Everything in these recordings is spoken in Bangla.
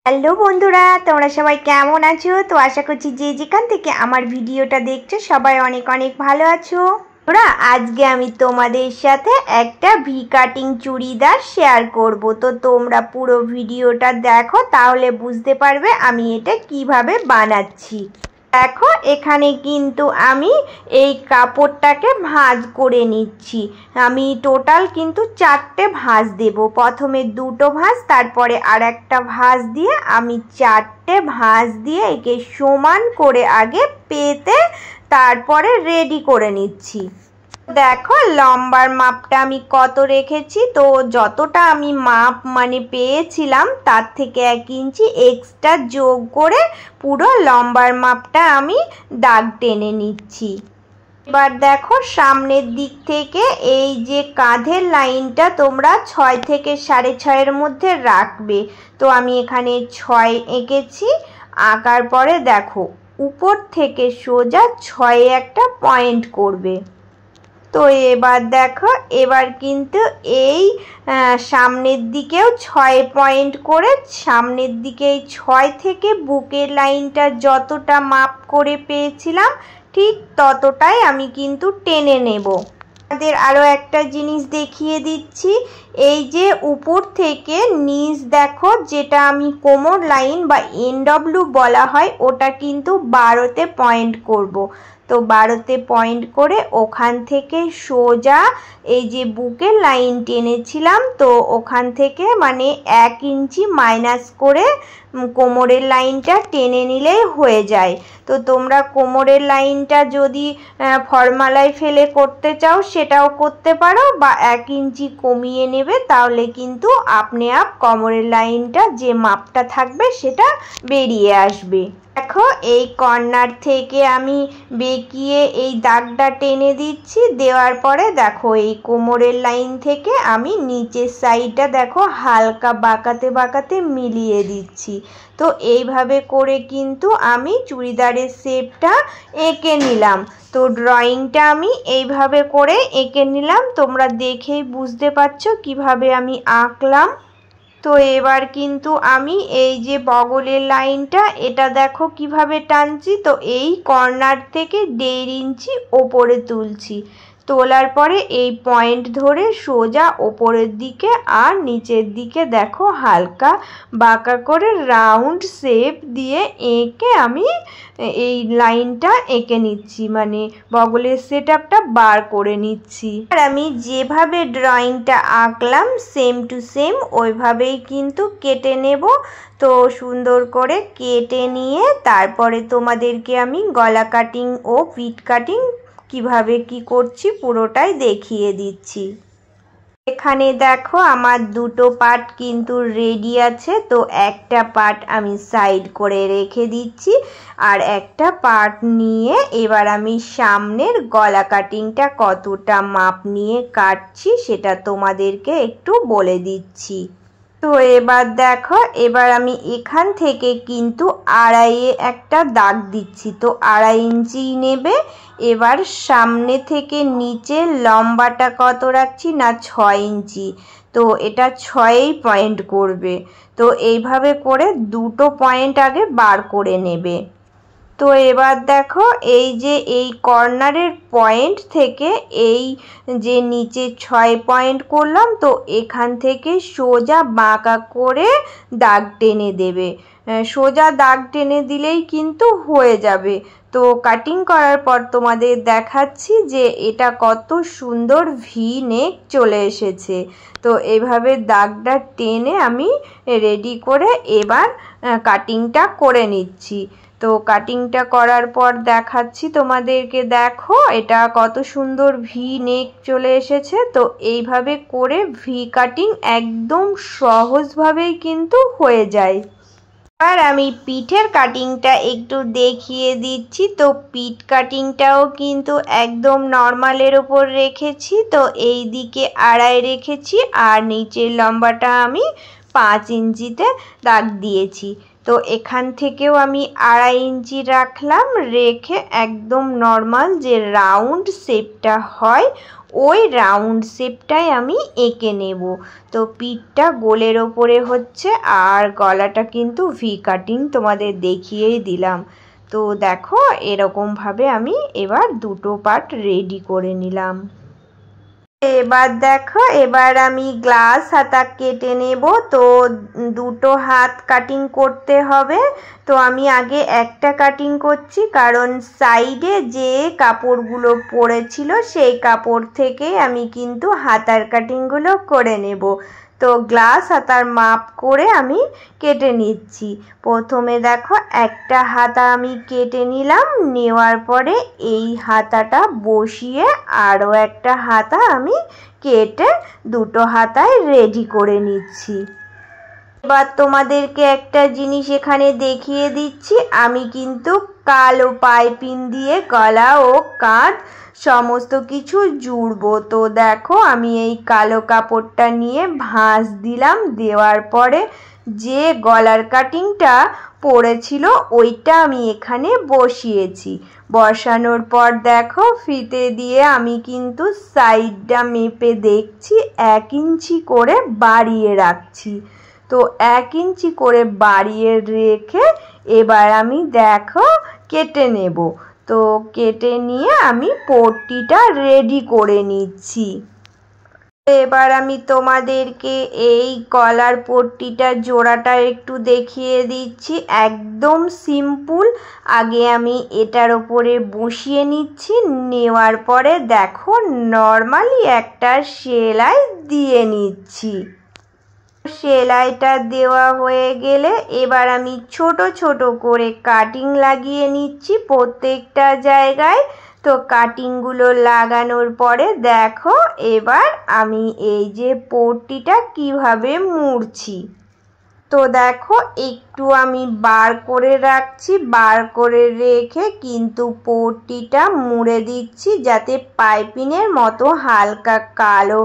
হ্যালো বন্ধুরা, তোমরা সবাই কেমন আছো? তো আশা করছি যে যেখান থেকে আমার ভিডিওটা দেখছো সবাই অনেক অনেক ভালো আছো। তোমরা আজকে আমি তোমাদের সাথে একটা ভি কাটিং চুড়িদার শেয়ার করব। তো তোমরা পুরো ভিডিওটা দেখো, তাহলে বুঝতে পারবে আমি এটা কিভাবে বানাচ্ছি। দেখো এখানে কিন্তু আমি এই কাপড়টাকে ভাঁজ করে নিচ্ছি। আমি টোটাল কিন্তু 4টে ভাঁজ দেব। প্রথমে 2টো ভাঁজ, তারপরে আর একটা ভাঁজ দিয়ে আমি 4টে ভাঁজ দিয়ে একে সমান করে আগে পেতে তারপরে রেডি করে নিচ্ছি। দেখো লম্বার মাপটা আমি কত রেখেছি। তো যতটা আমি মাপ পেয়েছিলাম তার থেকে 1 ইঞ্চি এক্সট্রা যোগ করে পুরো লম্বার মাপটা আমি দাগ টেনে নিচ্ছি। এবার দেখো সামনের দিক থেকে এই যে কাঁধের লাইনটা তোমরা 6 থেকে 6.5-এর মধ্যে রাখবে। তো আমি এখানে 6 এঁকেছি। আঁকার পরে দেখো উপর থেকে সোজা 6-এ একটা পয়েন্ট করবে। তো এবার দেখো এবার কিন্তু এই সামনের দিকেও 6 পয়েন্ট করে সামনের দিকে 6 থেকে বুকের লাইনটা যতটা মাপ করে পেয়েছিলাম ঠিক ততটাই আমি কিন্তু টেনে নেব। আমাদের আরও একটা জিনিস দেখিয়ে দিচ্ছি। এই যে উপর থেকে নিচ দেখো, যেটা আমি কোমর লাইন বা NW বলা হয়, ওটা কিন্তু 12তে পয়েন্ট করব। তো 12তে পয়েন্ট করে ওখান থেকে সোজা এই যে বুকের লাইন টেনেছিলাম, তো ওখান থেকে 1 ইঞ্চি মাইনাস করে কোমরের লাইনটা টেনে নিলেই হয়ে যায়। তো তোমরা কোমরের লাইনটা যদি ফর্মালায় ফেলে করতে চাও সেটাও করতে পারো, বা 1 ইঞ্চি কমিয়ে নেবে, তাহলে কিন্তু আপনি কোমরের লাইনটা যে মাপটা থাকবে সেটা বেরিয়ে আসবে। দেখো এই কর্নার থেকে আমি বেঁকিয়ে এই দাগটা টেনে দিচ্ছি। দেওয়ার পরে দেখো এই কোমরের লাইন থেকে আমি নিচের সাইডটা দেখো হালকা বাঁকাতে বাঁকাতে মিলিয়ে দিচ্ছি। তো এইভাবে করে কিন্তু আমি চুড়িদারের শেপটা এঁকে নিলাম। তো ড্রয়িংটা আমি এইভাবে করে এঁকে নিলাম। তোমরা দেখেই বুঝতে পারছো কিভাবে আমি আঁকলাম। তো এবার কিন্তু আমি এই যে বগলের লাইনটা এটা দেখো কিভাবে টানছি। তো এই কর্নার থেকে 1.5 ইঞ্চি ওপরে তুলছি। তোলার পরে এই পয়েন্ট ধরে সোজা ওপরের দিকে আর নিচের দিকে দেখো হালকা বাঁকা করে রাউন্ড শেপ দিয়ে এঁকে আমি এই লাইনটা এঁকে নিচ্ছি, বগলের সেটআপটা বার করে নিচ্ছি। আর আমি যেভাবে ড্রয়িংটা আঁকলাম সেম টু সেম ওইভাবেই কিন্তু কেটে নেব। তো সুন্দর করে কেটে নিয়ে তারপরে তোমাদেরকে আমি গলা কাটিং ও পিঠ কাটিং কিভাবে কি করছি পুরোটাই দেখিয়ে দিচ্ছি। এখানে দেখো আমার 2টো পার্ট কিন্তু রেডি আছে। তো একটা পার্ট আমি সাইড করে রেখে দিচ্ছি, আর একটা পার্ট নিয়ে এবার আমি সামনের গলা কাটিংটা কতটা মাপ নিয়ে কাটছি সেটা তোমাদেরকে একটু বলে দিচ্ছি। তো এবার দেখো এবার আমি এখান থেকে কিন্তু 2.5-এ একটা দাগ দিচ্ছি। তো 2.5 ইঞ্চি নেবে। এবার সামনে থেকে নিচে লম্বাটা কত রাখছি না 6 ইঞ্চি। তো এটা 6-এই পয়েন্ট করবে। তো এইভাবে করে 2টো পয়েন্ট আগে বার করে নেবে। তো এবার দেখো এই যে এই কর্নারের পয়েন্ট থেকে এই যে নিচে 6 পয়েন্ট করলাম, তো এখান থেকে সোজা বাঁকা করে দাগ টেনে দেবে। সোজা দাগ টেনে দিলেই কিন্তু হয়ে যাবে। তো কাটিং করার পর তোমাদের দেখাচ্ছি যে এটা কত সুন্দর ভি নেক চলে এসেছে। তো এভাবে দাগটা টেনে আমি রেডি করে এবার কাটিংটা করে নিচ্ছি। তো কাটিংটা করার পর দেখাচ্ছি তোমাদেরকে। দেখো এটা কত সুন্দর ভি নেক চলে এসেছে। তো এইভাবে করে ভি কাটিং একদম সহজভাবেই কিন্তু হয়ে যায়। আর আমি পিঠের কাটিংটা একটু দেখিয়ে দিচ্ছি। তো পিঠ কাটিংটাও কিন্তু একদম নর্মালের ওপর রেখেছি। তো এই দিকে 2.5 রেখেছি আর নিচের লম্বাটা আমি 5 ইঞ্চিতে দাগ দিয়েছি। তো এখান থেকেও আমি 2.5 ইঞ্চি রাখলাম, রেখে একদম নর্মাল যে রাউন্ড শেপটা হয় ওই রাউন্ড শেপটাই আমি এঁকে নেব। তো পিঠটা গোলের ওপরে হচ্ছে, আর গলাটা কিন্তু ভি কাটিং তোমাদের দেখিয়েই দিলাম। তো দেখো এরকমভাবে আমি এবার দুটো পার্ট রেডি করে নিলাম। এবার দেখো এবার আমি গ্লাস হাতা কেটে নেব। তো দুটো হাত কাটিং করতে হবে। তো আমি আগে একটা কাটিং করছি, কারণ সাইডে যে কাপড়গুলো পড়েছিল সেই কাপড় থেকে আমি কিন্তু হাতার কাটিংগুলো করে নেব। তো গ্লাস হাতার মাপ করে আমি কেটে নিচ্ছি। প্রথমে দেখো একটা হাতা আমি কেটে নিলাম, নেওয়ার পরে এই হাতাটা বসিয়ে আরও একটা হাতা আমি কেটে দুটো হাতায় রেডি করে নিচ্ছি। এবার তোমাদেরকে একটা জিনিস এখানে দেখিয়ে দিচ্ছি। আমি কিন্তু কালো পাইপিং দিয়ে গলা ও কাঁধ সমস্ত কিছু জুড়বো। তো দেখো আমি এই কালো কাপড়টা নিয়ে ভাঁজ দিলাম, দেওয়ার পরে যে গলার কাটিংটা পড়েছিল ওইটা আমি এখানে বসিয়েছি। বসানোর পর দেখো ফিতে দিয়ে আমি কিন্তু সাইডটা মেপে দেখছি 1 ইঞ্চি করে বাড়িয়ে রাখছি। তো 1 ইঞ্চি করে বাড়িয়ে রেখে এবার আমি দেখো কেটে নেব। তো কেটে নিয়ে আমি পট্টিটা রেডি করে নিচ্ছি। এবার আমি তোমাদেরকে এই গলার পট্টিটা জোড়াটা একটু দেখিয়ে দিচ্ছি। একদম সিম্পল। আগে আমি এটার ওপরে বসিয়ে নিচ্ছি, নেওয়ার পরে দেখো নর্মালি একটা সেলাই দিয়ে নিচ্ছি। সেলাইটা দেওয়া হয়ে গেলে এবার আমি ছোট ছোট করে কাটিং লাগিয়ে নিচ্ছি প্রত্যেকটা জায়গায়। তো কাটিংগুলো লাগানোর পরে দেখো এবার আমি এই যে পট্টিটা কিভাবে মুড়ছি। তো দেখো একটু আমি বার করে রাখছি, বার করে রেখে কিন্তু পট্টিটা মুড়ে দিচ্ছি যাতে পাইপিংয়ের মতো হালকা কালো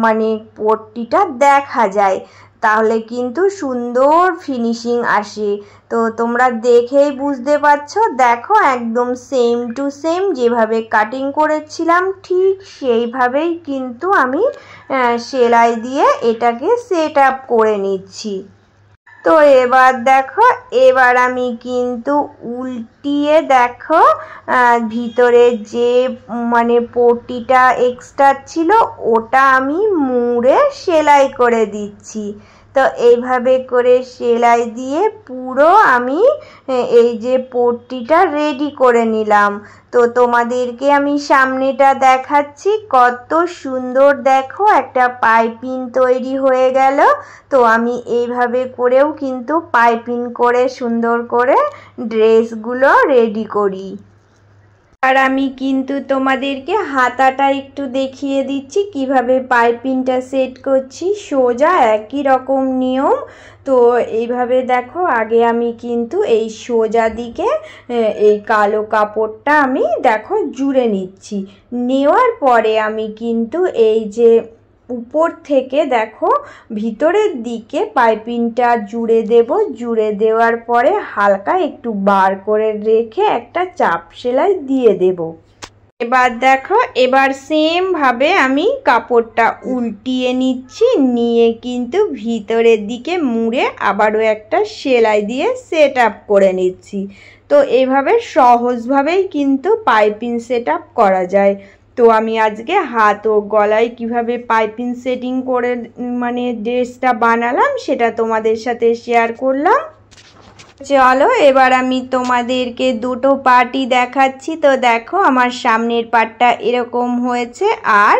মানে পট্টিটা দেখা যায়, তাহলে কিন্তু সুন্দর ফিনিশিং আসে। তো তোমরা দেখেই বুঝতে পারছো, দেখো একদম সেম টু সেম যেভাবে কাটিং করেছিলাম ঠিক সেইভাবেই কিন্তু আমি সেলাই দিয়ে এটাকে সেট আপ করে নিচ্ছি। তো এবার দেখো এবার আমি কিন্তু উল্টিয়ে দেখো ভিতরে যে মানে পট্টিটা এক্সট্রা ছিল ওটা আমি মুড়ে সেলাই করে দিচ্ছি। তো এইভাবে করে সেলাই দিয়ে পুরো আমি এই যে পট্টিটা রেডি করে নিলাম। তো তোমাদেরকে আমি সামনেটা দেখাচ্ছি, কত সুন্দর দেখো একটা পাইপিং তৈরি হয়ে গেল। তো আমি এইভাবে করেও কিন্তু পাইপিং করে সুন্দর করে ড্রেসগুলো রেডি করি। আর আমি কিন্তু তোমাদেরকে হাতাটা একটু দেখিয়ে দিচ্ছি কিভাবে পাইপিংটা সেট করছি। সোজা একই রকম নিয়ম। তো এইভাবে দেখো আগে আমি কিন্তু এই সোজা দিকে এই কালো কাপড়টা আমি দেখো জুড়ে নিচ্ছি। নেওয়ার পরে আমি কিন্তু এই যে উপর থেকে দেখো ভিতরের দিকে পাইপিংটা জুড়ে দেব। জুড়ে দেওয়ার পরে হালকা একটু বার করে রেখে একটা চাপ সেলাই দিয়ে দেব। এবার দেখো এবার সেম ভাবে আমি কাপড়টা উল্টিয়ে নিচ্ছি, নিয়ে কিন্তু ভিতরের দিকে মুড়ে আবারও একটা সেলাই দিয়ে সেট আপ করে নিচ্ছি। তো এইভাবে সহজভাবেই কিন্তু পাইপিং সেট আপ করা যায়। তো আমি আজকে হাত ও গলায় কিভাবে পাইপিং সেটিং করে মানে ড্রেসটা বানালাম সেটা তোমাদের সাথে শেয়ার করলাম। চলো এবার আমি তোমাদেরকে দুটো পার্টই দেখাচ্ছি। তো দেখো আমার সামনের পার্টটা এরকম হয়েছে, আর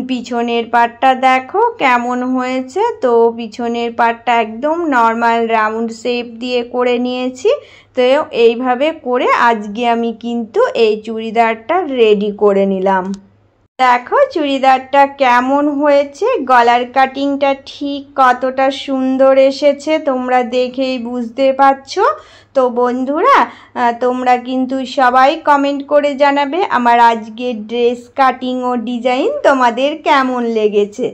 পিছনের পার্টটা দেখো কেমন হয়েছে। তো পিছনের পার্টটা একদম নর্মাল রাউন্ড শেপ দিয়ে করে নিয়েছি। তো এইভাবে করে আজকে আমি কিন্তু এই চুড়িদারটা রেডি করে নিলাম। দেখো চুড়িদারটা কেমন হয়েছে, গলার কাটিংটা ঠিক কতটা সুন্দর এসেছে তোমরা দেখেই বুঝতে পারছো। তো বন্ধুরা তোমরা কিন্তু সবাই কমেন্ট করে জানাবে আমার আজকের ড্রেস কাটিং ও ডিজাইন তোমাদের কেমন লেগেছে।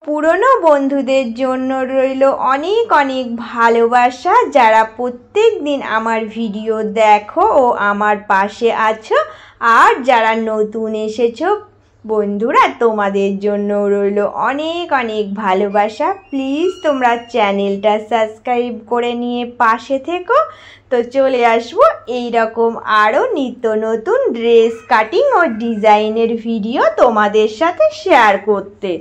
পুরনো বন্ধুদের জন্য রইল অনেক অনেক ভালোবাসা, যারা প্রত্যেক দিন আমার ভিডিও দেখো ও আমার পাশে আছো। আর যারা নতুন এসেছো বন্ধুরা তোমাদের জন্য রইল অনেক অনেক ভালোবাসা। প্লিজ তোমরা চ্যানেলটা সাবস্ক্রাইব করে নিয়ে পাশে থেকো। তো চলে আসবো এইরকম আরও নিত্য নতুন ড্রেস কাটিং ও ডিজাইনের ভিডিও তোমাদের সাথে শেয়ার করতে।